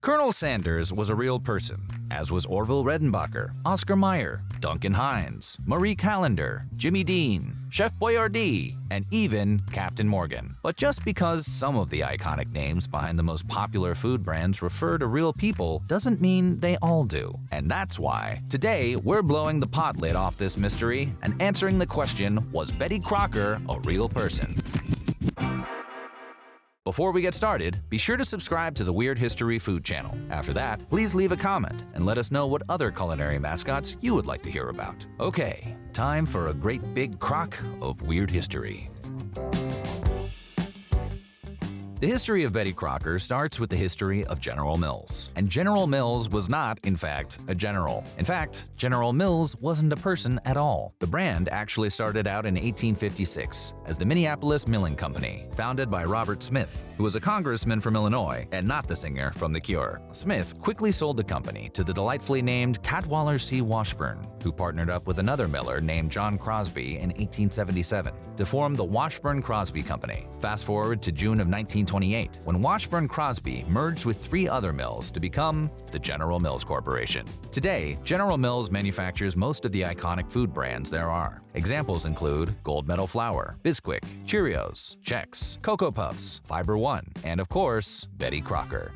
Colonel Sanders was a real person, as was Orville Redenbacher, Oscar Mayer, Duncan Hines, Marie Callender, Jimmy Dean, Chef Boyardee, and even Captain Morgan. But just because some of the iconic names behind the most popular food brands refer to real people doesn't mean they all do. And that's why today we're blowing the pot lid off this mystery and answering the question, was Betty Crocker a real person? Before we get started, be sure to subscribe to the Weird History Food channel. After that, please leave a comment and let us know what other culinary mascots you would like to hear about. Okay, time for a great big crock of weird history. The history of Betty Crocker starts with the history of General Mills. And General Mills was not, in fact, a general. In fact, General Mills wasn't a person at all. The brand actually started out in 1856 as the Minneapolis Milling Company, founded by Robert Smith, who was a congressman from Illinois and not the singer from The Cure. Smith quickly sold the company to the delightfully named Cadwallader C. Washburn, who partnered up with another miller named John Crosby in 1877 to form the Washburn-Crosby Company. Fast forward to June of 1928, when Washburn-Crosby merged with 3 other mills to become the General Mills Corporation. Today, General Mills manufactures most of the iconic food brands there are. Examples include Gold Medal Flour, Bisquick, Cheerios, Chex, Cocoa Puffs, Fiber One, and of course, Betty Crocker.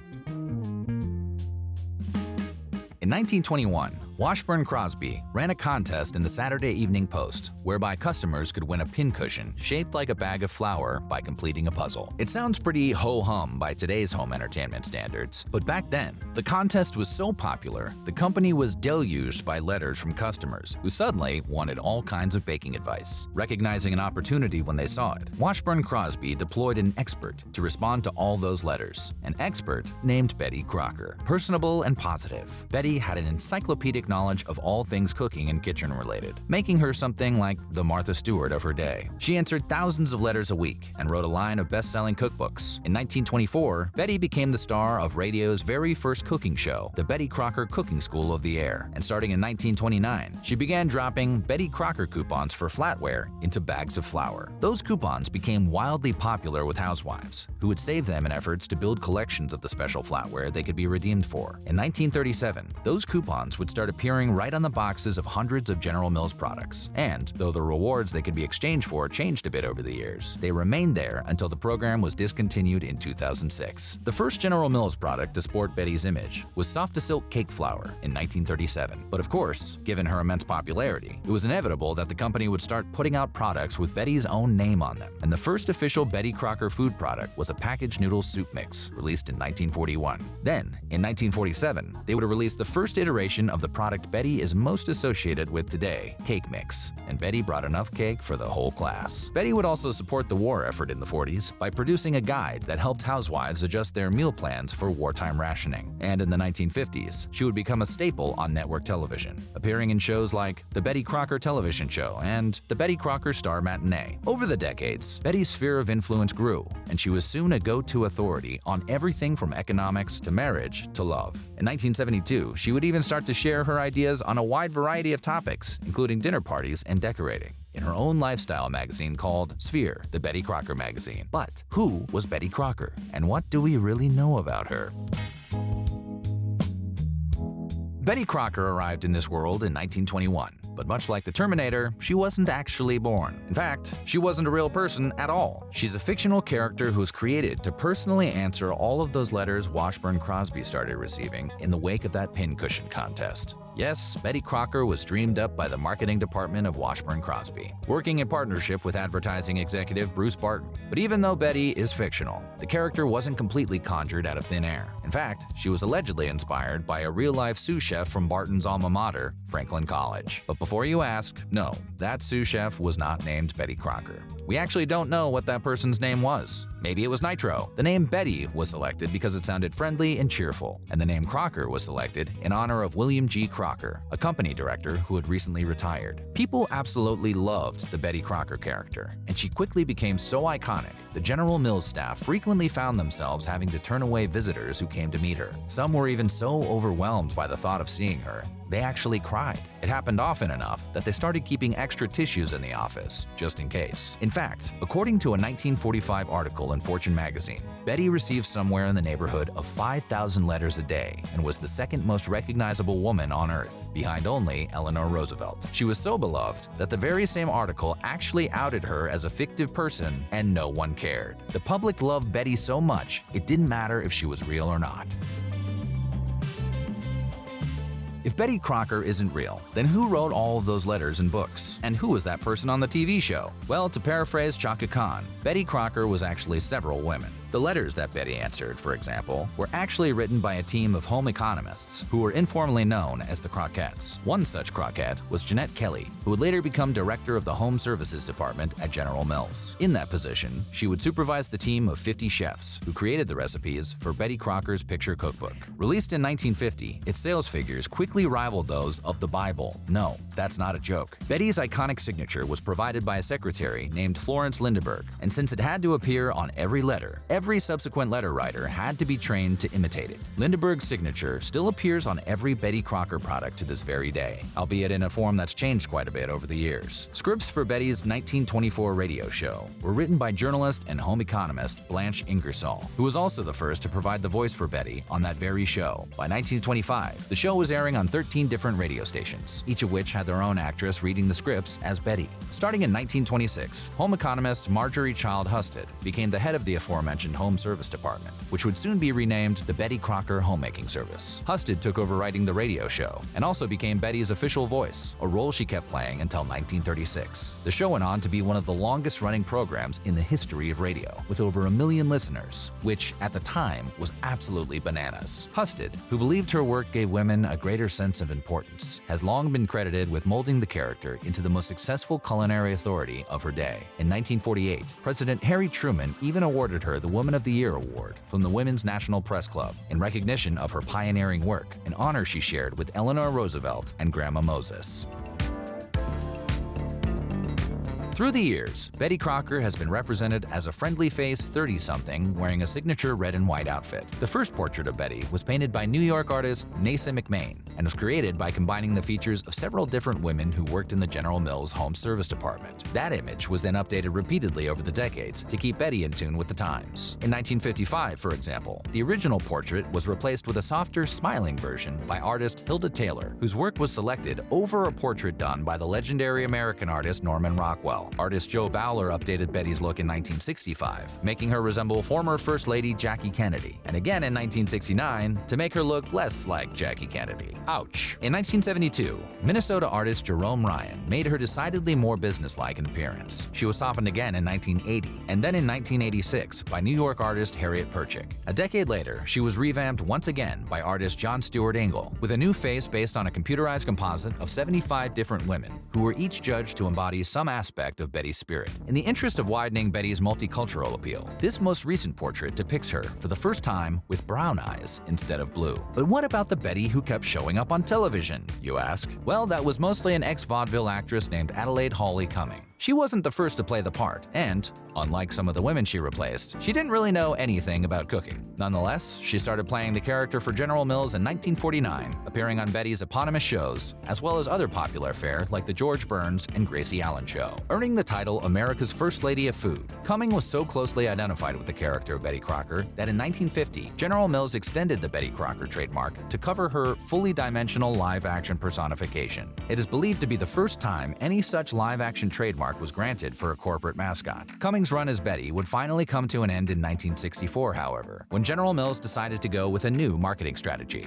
In 1921, Washburn-Crosby ran a contest in the Saturday Evening Post whereby customers could win a pincushion shaped like a bag of flour by completing a puzzle. It sounds pretty ho-hum by today's home entertainment standards, but back then, the contest was so popular, the company was deluged by letters from customers who suddenly wanted all kinds of baking advice. Recognizing an opportunity when they saw it, Washburn-Crosby deployed an expert to respond to all those letters, an expert named Betty Crocker. Personable and positive, Betty had an encyclopedic knowledge of all things cooking and kitchen related, making her something like the Martha Stewart of her day. She answered thousands of letters a week and wrote a line of best-selling cookbooks. In 1924, Betty became the star of radio's very first cooking show, the Betty Crocker Cooking School of the Air. And starting in 1929, she began dropping Betty Crocker coupons for flatware into bags of flour. Those coupons became wildly popular with housewives, who would save them in efforts to build collections of the special flatware they could be redeemed for. In 1937, those coupons would start appearing right on the boxes of hundreds of General Mills products. And though the rewards they could be exchanged for changed a bit over the years, they remained there until the program was discontinued in 2006. The first General Mills product to sport Betty's image was Soft-to-Silk cake flour in 1937. But of course, given her immense popularity, it was inevitable that the company would start putting out products with Betty's own name on them. And the first official Betty Crocker food product was a packaged noodle soup mix, released in 1941. Then, in 1947, they would release the first iteration of the product Betty is most associated with today, cake mix, and Betty brought enough cake for the whole class. Betty would also support the war effort in the 40s by producing a guide that helped housewives adjust their meal plans for wartime rationing. And in the 1950s, she would become a staple on network television, appearing in shows like The Betty Crocker Television Show and The Betty Crocker Star Matinee. Over the decades, Betty's sphere of influence grew, and she was soon a go-to authority on everything from economics to marriage to love. In 1972, she would even start to share her ideas on a wide variety of topics, including dinner parties and decorating, in her own lifestyle magazine called Sphere, the Betty Crocker magazine. But who was Betty Crocker, and what do we really know about her? Betty Crocker arrived in this world in 1921. But much like the Terminator, she wasn't actually born. In fact, she wasn't a real person at all. She's a fictional character who was created to personally answer all of those letters Washburn-Crosby started receiving in the wake of that pincushion contest. Yes, Betty Crocker was dreamed up by the marketing department of Washburn-Crosby, working in partnership with advertising executive Bruce Barton. But even though Betty is fictional, the character wasn't completely conjured out of thin air. In fact, she was allegedly inspired by a real-life sous chef from Barton's alma mater, Franklin College. But before you ask, no, that sous chef was not named Betty Crocker. We actually don't know what that person's name was. Maybe it was Nitro. The name Betty was selected because it sounded friendly and cheerful, and the name Crocker was selected in honor of William G. Crocker, a company director who had recently retired. People absolutely loved the Betty Crocker character, and she quickly became so iconic, the General Mills staff frequently found themselves having to turn away visitors who came to meet her. Some were even so overwhelmed by the thought of seeing her, they actually cried. It happened often enough that they started keeping extra tissues in the office, just in case. In fact, according to a 1945 article in Fortune magazine, Betty received somewhere in the neighborhood of 5,000 letters a day and was the second most recognizable woman on Earth, behind only Eleanor Roosevelt. She was so beloved that the very same article actually outed her as a fictive person, and no one cared. The public loved Betty so much, it didn't matter if she was real or not. If Betty Crocker isn't real, then who wrote all of those letters and books? And who was that person on the TV show? Well, to paraphrase Chaka Khan, Betty Crocker was actually several women. The letters that Betty answered, for example, were actually written by a team of home economists who were informally known as the Crockettes. One such Crockette was Jeanette Kelly, who would later become director of the Home Services Department at General Mills. In that position, she would supervise the team of 50 chefs who created the recipes for Betty Crocker's picture cookbook. Released in 1950, its sales figures quickly rivaled those of the Bible. No, that's not a joke. Betty's iconic signature was provided by a secretary named Florence Lindeberg, and since it had to appear on every letter, every subsequent letter writer had to be trained to imitate it. Lindeberg's signature still appears on every Betty Crocker product to this very day, albeit in a form that's changed quite a bit over the years. Scripts for Betty's 1924 radio show were written by journalist and home economist Blanche Ingersoll, who was also the first to provide the voice for Betty on that very show. By 1925, the show was airing on 13 different radio stations, each of which had their own actress reading the scripts as Betty. Starting in 1926, home economist Marjorie Child Husted became the head of the aforementioned Home Service Department, which would soon be renamed the Betty Crocker Homemaking Service. Husted took over writing the radio show and also became Betty's official voice, a role she kept playing until 1936. The show went on to be one of the longest-running programs in the history of radio, with over 1 million listeners, which at the time was absolutely bananas. Husted, who believed her work gave women a greater sense of importance, has long been credited with molding the character into the most successful culinary authority of her day. In 1948, President Harry Truman even awarded her the Woman of the Year award from the Women's National Press Club in recognition of her pioneering work, an honor she shared with Eleanor Roosevelt and Grandma Moses. Through the years, Betty Crocker has been represented as a friendly-faced 30-something wearing a signature red and white outfit. The first portrait of Betty was painted by New York artist Nasa McMain and was created by combining the features of several different women who worked in the General Mills Home Service Department. That image was then updated repeatedly over the decades to keep Betty in tune with the times. In 1955, for example, the original portrait was replaced with a softer, smiling version by artist Hilda Taylor, whose work was selected over a portrait done by the legendary American artist Norman Rockwell. Artist Joe Bowler updated Betty's look in 1965, making her resemble former First Lady Jackie Kennedy, and again in 1969 to make her look less like Jackie Kennedy. Ouch! In 1972, Minnesota artist Jerome Ryan made her decidedly more businesslike in appearance. She was softened again in 1980, and then in 1986 by New York artist Harriet Perchik. A decade later, she was revamped once again by artist John Stuart Ingle, with a new face based on a computerized composite of 75 different women, who were each judged to embody some aspect of Betty's spirit. In the interest of widening Betty's multicultural appeal, this most recent portrait depicts her, for the first time, with brown eyes instead of blue. But what about the Betty who kept showing up on television, you ask? Well, that was mostly an ex-vaudeville actress named Adelaide Hawley Cumming. She wasn't the first to play the part, and, unlike some of the women she replaced, she didn't really know anything about cooking. Nonetheless, she started playing the character for General Mills in 1949, appearing on Betty's eponymous shows, as well as other popular fare like The George Burns and Gracie Allen Show. Earning the title America's First Lady of Food, Cumming was so closely identified with the character of Betty Crocker that in 1950, General Mills extended the Betty Crocker trademark to cover her fully dimensional live-action personification. It is believed to be the first time any such live-action trademark was granted for a corporate mascot. Cummings' run as Betty would finally come to an end in 1964, however, when General Mills decided to go with a new marketing strategy.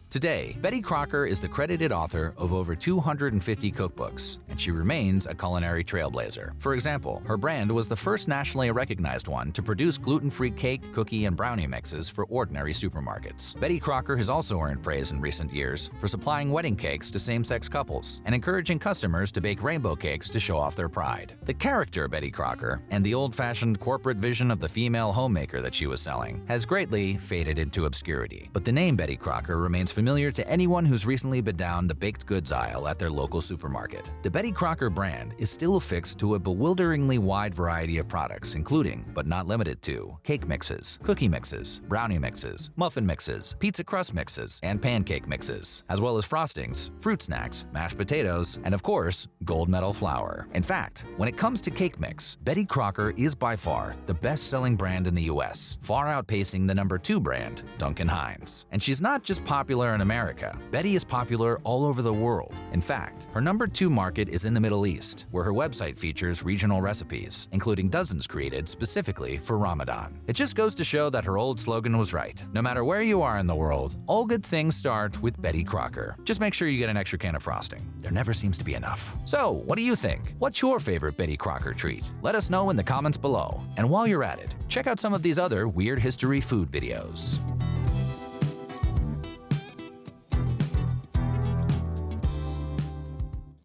Today, Betty Crocker is the credited author of over 250 cookbooks, and she remains a culinary trailblazer. For example, her brand was the first nationally recognized one to produce gluten-free cake, cookie, and brownie mixes for ordinary supermarkets. Betty Crocker has also earned praise in recent years for supplying wedding cakes to same-sex couples and encouraging customers to bake rainbow cakes to show off their pride. The character Betty Crocker and the old-fashioned corporate vision of the female homemaker that she was selling has greatly faded into obscurity, but the name Betty Crocker remains familiar to anyone who's recently been down the baked goods aisle at their local supermarket. The Betty Crocker brand is still affixed to a bewilderingly wide variety of products, including, but not limited to, cake mixes, cookie mixes, brownie mixes, muffin mixes, pizza crust mixes, and pancake mixes, as well as frostings, fruit snacks, mashed potatoes, and of course, gold medal flour. In fact, when it comes to cake mix, Betty Crocker is by far the best-selling brand in the US, far outpacing the number 2 brand, Duncan Hines. And she's not just popular in America. Betty is popular all over the world. In fact, her number 2 market is in the Middle East, where her website features regional recipes, including dozens created specifically for Ramadan. It just goes to show that her old slogan was right. No matter where you are in the world, all good things start with Betty Crocker. Just make sure you get an extra can of frosting. There never seems to be enough. So, what do you think? What's your favorite Betty Crocker treat? Let us know in the comments below. And while you're at it, check out some of these other Weird History food videos.